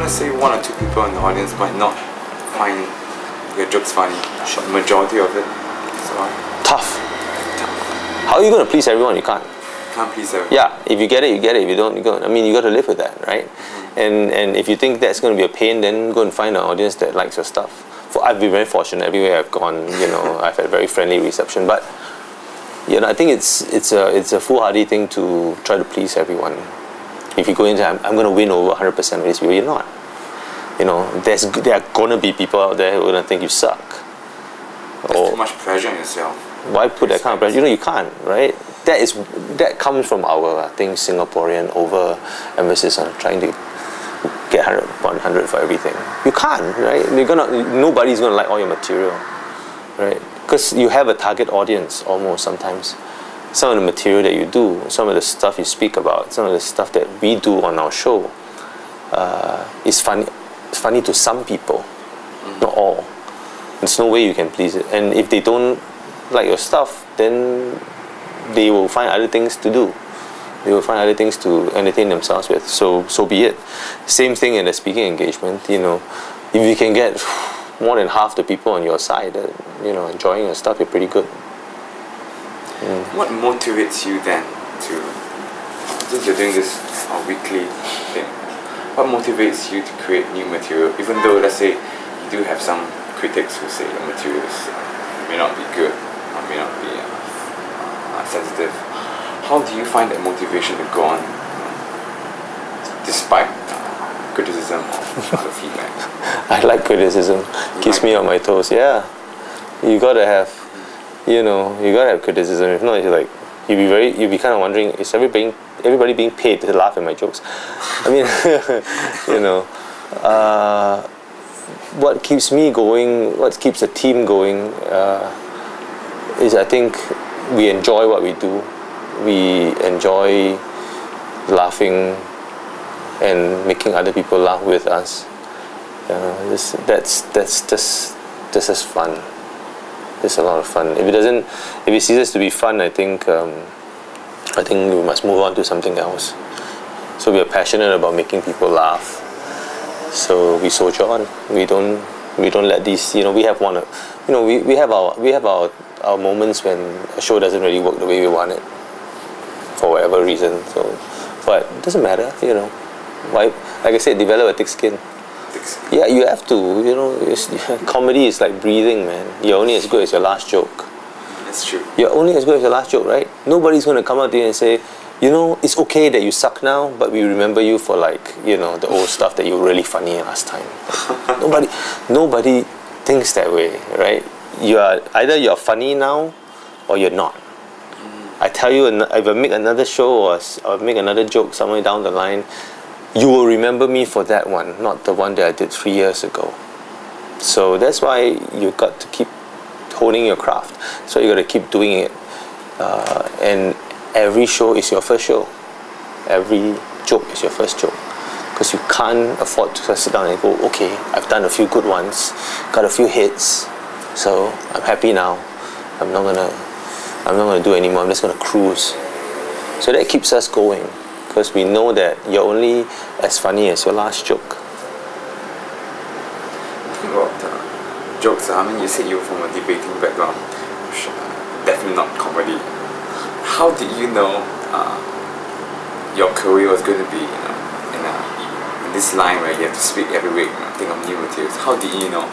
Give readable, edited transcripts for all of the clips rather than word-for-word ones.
let's say one or two people in the audience might not find your jokes funny, the majority of it. So tough. How are you going to please everyone? You can't. Can't please everyone. Yeah, if you get it, you get it. If you don't, you go. I mean, you got to live with that, right? And if you think that's going to be a pain, then go and find an audience that likes your stuff. I've been very fortunate everywhere I've gone. I've had very friendly reception. But I think it's a foolhardy thing to try to please everyone. If you go into, I'm going to win over 100% of these people, you're not. There are going to be people out there who are going to think you suck. There's too much pressure on yourself. Why put that kind of pressure? You can't, right? That comes from our, I think, Singaporean over-emphasis on trying to get 100 for everything. You can't, right? Nobody's gonna like all your material, right? Because you have a target audience almost sometimes. Some of the material that you do, some of the stuff you speak about, some of the stuff that we do on our show is funny. It's funny to some people, not all. There's no way you can please it. And if they don't like your stuff, then they will find other things to do. They will find other things to entertain themselves with. So be it. Same thing in a speaking engagement. If you can get more than half the people on your side that enjoying your stuff, you're pretty good. What motivates you then to, since you're doing this weekly thing, what motivates you to create new material? Even though, let's say, you do have some critics who say your materials may not be good or may not be sensitive. How do you find that motivation to go on despite criticism or other feedback? I like criticism. Keeps me on my toes. Yeah, you gotta have, you gotta have criticism. If not, you'll be kind of wondering, is everybody being paid to laugh at my jokes? I mean, what keeps me going, what keeps the team going, is I think we enjoy what we do. We enjoy laughing and making other people laugh with us. That's just fun. It's a lot of fun. If it ceases to be fun, I think we must move on to something else. So we are passionate about making people laugh. So we soldier on. We don't let these. We have we have our moments when a show doesn't really work the way we want it, for whatever reason. But it doesn't matter. Why? Like I said, develop a thick skin. Yeah, you have to. Comedy is like breathing, man. You're only as good as your last joke. That's true. You're only as good as your last joke, right? Nobody's going to come up to you and say, it's okay that you suck now, but we remember you for the old stuff that you were really funny last time. Nobody thinks that way, right? Either you're funny now or you're not. I tell you, if I make another show or make another joke somewhere down the line, you will remember me for that one, not the one that I did 3 years ago. So that's why you got to keep honing your craft. So you got to keep doing it. And every show is your first show. Every joke is your first joke. Because you can't afford to sit down and go, okay, I've done a few good ones, got a few hits, so I'm happy now. I'm not gonna do anymore. I'm just gonna cruise. So that keeps us going, because we know that you're only as funny as your last joke. Talking about jokes, I mean, you said you were from a debating background, definitely not comedy. How did you know your career was going to be in this line where you have to speak every week, think of new materials? How did you know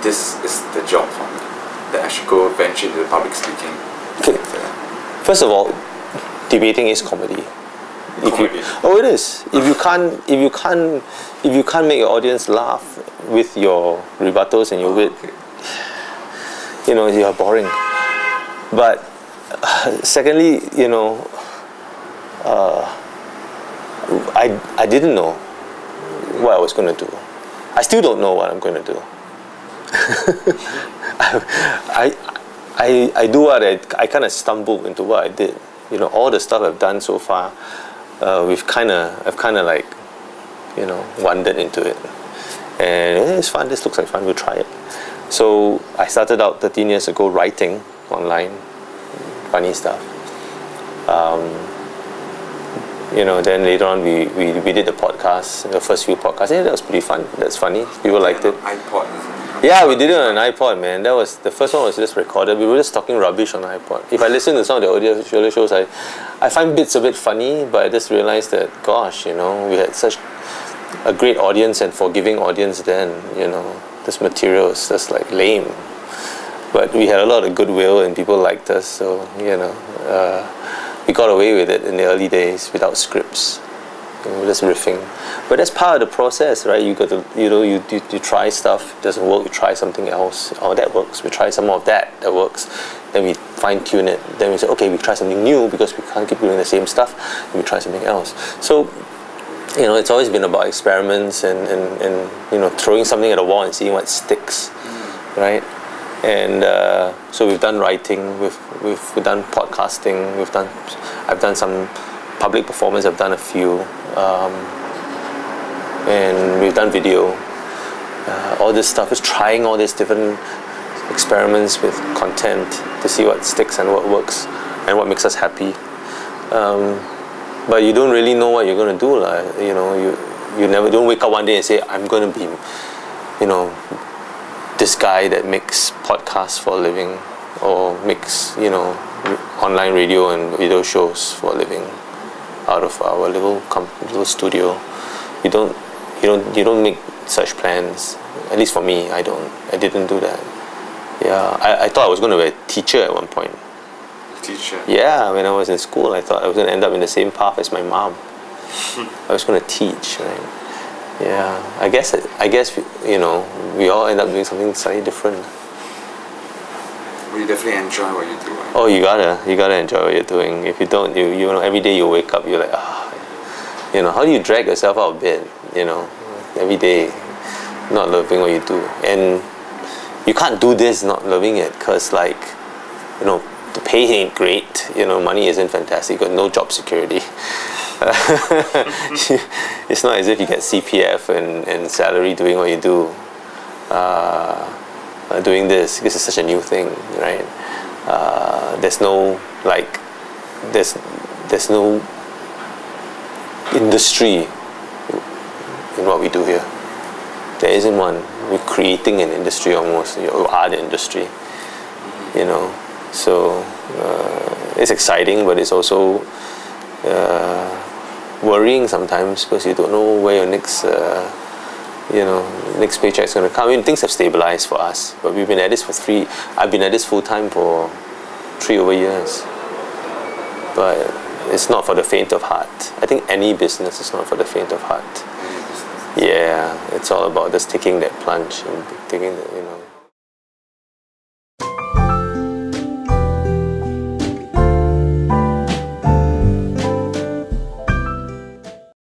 this is the job for me, that I should go venture into the public speaking? Okay. First of all, debating is comedy. It is. If you can't make your audience laugh with your rebuttals and your wit, you're boring. But secondly, I didn't know what I was going to do. I still don't know what I'm going to do. I do what I kind of stumbled into what I did. All the stuff I've done so far, I've kind of wandered into it, and it's fun. This looks like fun. We'll try it. So I started out 13 years ago writing online, funny stuff. then later on we did the podcast, the first few podcasts. Yeah, that was pretty fun. That's funny. People liked it. iPod. Yeah, we did it on an iPod, man. That was the first one was just recorded. We were just talking rubbish on the iPod. If I listen to some of the audio shows, I find bits of it funny, but I just realized that, gosh, we had such a great audience and forgiving audience then. This material is just like lame. But we had a lot of goodwill and people liked us, so we got away with it in the early days without scripts, just riffing. But that's part of the process, right? You got to, you try stuff, it doesn't work, you try something else. Oh, that works. We try some more of that works. Then we fine tune it. Then we say, okay, we try something new because we can't keep doing the same stuff. And we try something else. So, it's always been about experiments and throwing something at a wall and seeing what sticks, right? And so we've done writing, we've done podcasting, I've done some public performance, I've done a few, and we've done video. All this stuff is trying all these different experiments with content to see what sticks and what works and what makes us happy. But you don't really know what you're going to do. You never don't wake up one day and say, I'm going to be, this guy that makes podcasts for a living or makes online radio and video shows for a living out of our little studio. You don't make such plans. At least for me, I didn't do that. Yeah, I thought I was going to be a teacher at one point. Teacher? Yeah, when I was in school, I thought I was going to end up in the same path as my mom. I was going to teach, right? Yeah, I guess we all end up doing something slightly different. Well, you definitely enjoy what you do. Right? Oh, you gotta enjoy what you're doing. If you don't, every day you wake up, you're like, how do you drag yourself out of bed? Every day, not loving what you do, and you can't do this not loving it, because the pay ain't great. Money isn't fantastic. You got no job security. It's not as if you get CPF and salary doing what you do. Doing this is such a new thing, right? There's no there's no industry in what we do here. There isn't one. We're creating an industry almost. We are the industry, So it's exciting, but it's also worrying sometimes, because you don't know where your next next paycheck is going to come. I mean, things have stabilized for us, but we've been at this I've been at this full time for 3 over years. But it's not for the faint of heart. I think any business is not for the faint of heart. Yeah, it's all about just taking that plunge and taking the,